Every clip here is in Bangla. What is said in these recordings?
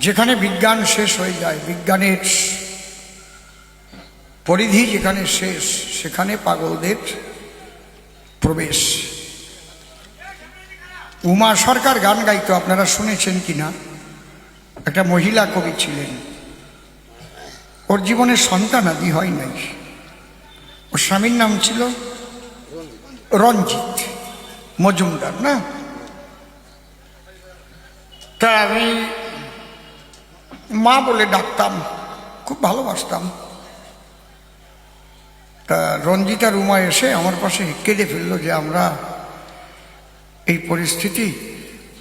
যেখানে বিজ্ঞান শেষ হয়ে যায়, বিজ্ঞানের পরিধি যেখানে শেষ, সেখানে পাগলদের প্রবেশ। উমা সরকার গান গাইতো, আপনারা শুনেছেন কিনা? একটা মহিলা কবি ছিলেন, ওর জীবনে সন্তানাদি হয় নাই। ওর স্বামীর নাম ছিল রঞ্জিত মজুমদার না? তা আমি মা বলে ডাকতাম, খুব ভালোবাসতাম। তা রঞ্জিত আর উমা এসে আমার পাশে কেঁদে ফেললো যে আমরা এই পরিস্থিতি,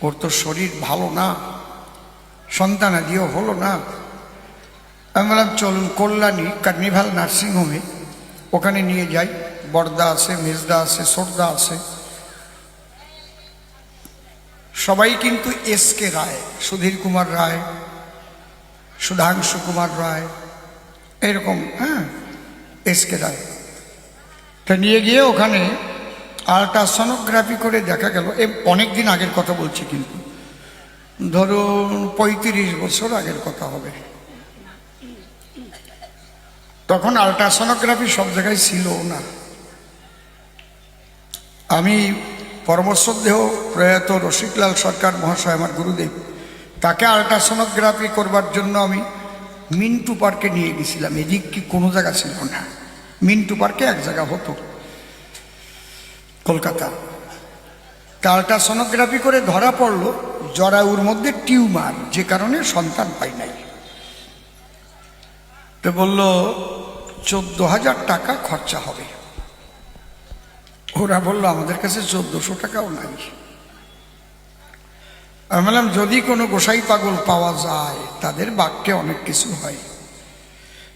ওর তো শরীর ভালো না, সন্তানাদিও হলো না। আমি বললাম চলুন কল্যাণী কার্নিভাল নার্সিংহোমে, ওখানে নিয়ে যাই। বড়দা আছে, মেজদা আছে, ছোটদা আছে, সবাই কিন্তু এসকে রায়, সুধীর কুমার রায়, সুধাংশু কুমার রায়, এরকম, হ্যাঁ, এসকে রায়। তা নিয়ে গিয়ে ওখানে আল্ট্রাসোনোগ্রাফি করে দেখা গেল, অনেক দিন আগের কথা বলছি, কিন্তু ধরুন 35 বছর আগের কথা হবে। তখন আল্ট্রাসোনোগ্রাফি সব জায়গায় ছিল না। আমি পরমশ্রদ্ধেয় প্রয়াত রসিকলাল সরকার মহাশয়, আমার গুরুদেব, তাকে আল্ট্রাসোনোগ্রাফি করবার জন্য আমি মিন্টু পার্কে নিয়ে গেছিলাম। এদিক কি কোনো জায়গা ছিল না, মিন্টু পার্কে এক জায়গা হতো কলকাতা। তা আল্ট্রাসোনোগ্রাফি করে ধরা পড়লো জরায়ুর মধ্যে টিউমার, যে কারণে সন্তান পাই নাই। তো বলল 14,000 টাকা খরচা হবে। ওরা বললো আমাদের কাছে 1400 টাকাও নাই। আমি বললাম যদি কোনো গোসাই পাগল পাওয়া যায়, তাদের বাক্যে অনেক কিছু হয়।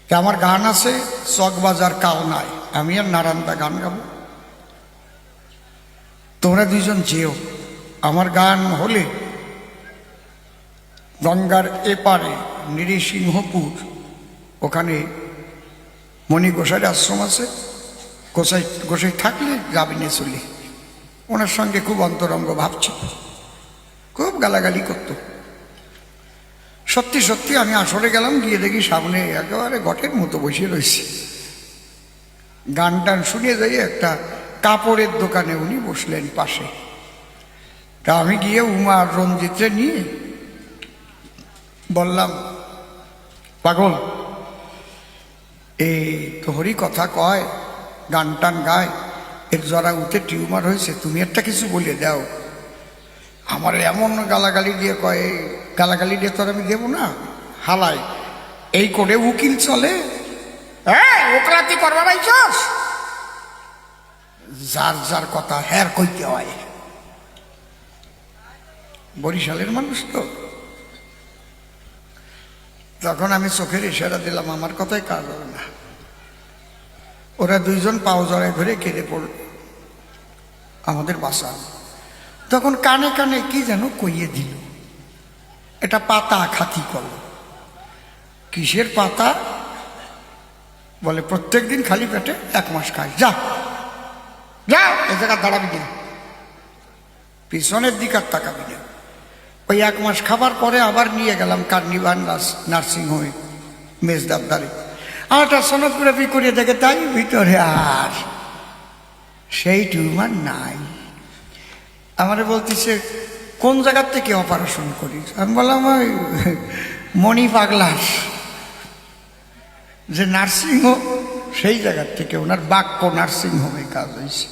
তা আমার গান আছে চকবাজার কাল নাই, আমি আর নারায়ণদা গান গাবো, তোমরা দুইজন যেও। আমার গান হলে গঙ্গার এপারে নৃসিংহপুর, ওখানে মণি গোসাইয়ের আশ্রম আছে, গোসাই থাকলে যাবি নিয়ে চলি। ওনার সঙ্গে খুব অন্তরঙ্গ ভাব ছিল, খুব গালাগালি করত। সত্যি সত্যি আমি আসরে গেলাম, গিয়ে দেখি সামনে একেবারে ঘটের মতো বসে রয়েছে। গান টান শুনিয়ে যাই, একটা কাপড়ের দোকানে উনি বসলেন পাশে। তা আমি গিয়ে উমা আর রঞ্জিতরে নিয়ে বললাম, পাগল, এই তোহরই কথা কয়, গান টান গায়, এর জরায়ুতে টিউমার হয়েছে, তুমি একটা কিছু বলে দাও। আমার এমন গালাগালি দিয়ে কয়, গালাগালি দিয়ে তোর আমি দেবো না, হালাই এই করে উকিল চলে, ওকলাতি করবা ভাই চস, যার যার কথা হ্যার কইতে হয়। বরিশালের মানুষ তো। তখন আমি চোখের ইশারা দিলাম, আমার কথাই কাজ হবে না। ওরা দুইজন পাও জড়ায় ধরে কেঁদে পড়ল, আমাদের বাসা। তখন কানে কানে কি যেন কইয়ে দিল, এটা পাতা খাতি কল। কিসের পাতা? বলে প্রত্যেক দিন খালি পেটে 1 মাস খাই, যা যা, এ জায়গা দাঁড়াবি না, পিছনের দিক আর তাকাবি না। ওই 1 মাস খাবার পরে আবার নিয়ে গেলাম কার্নিভাল নার্সিংহোমে মেজদাবদারে। আল্ট্রাসোনোগ্রাফি করে দেখে তাই ভিতরে আর সেই টিউমার নাই। আমারে বলতেছে কোন জায়গার থেকে অপারেশন করিস? আমি বললাম ওই মণি পাগলার যে নার্সিংহোম, সেই জায়গার থেকে, ওনার বাক্য নার্সিংহোমে কাজ হয়েছে।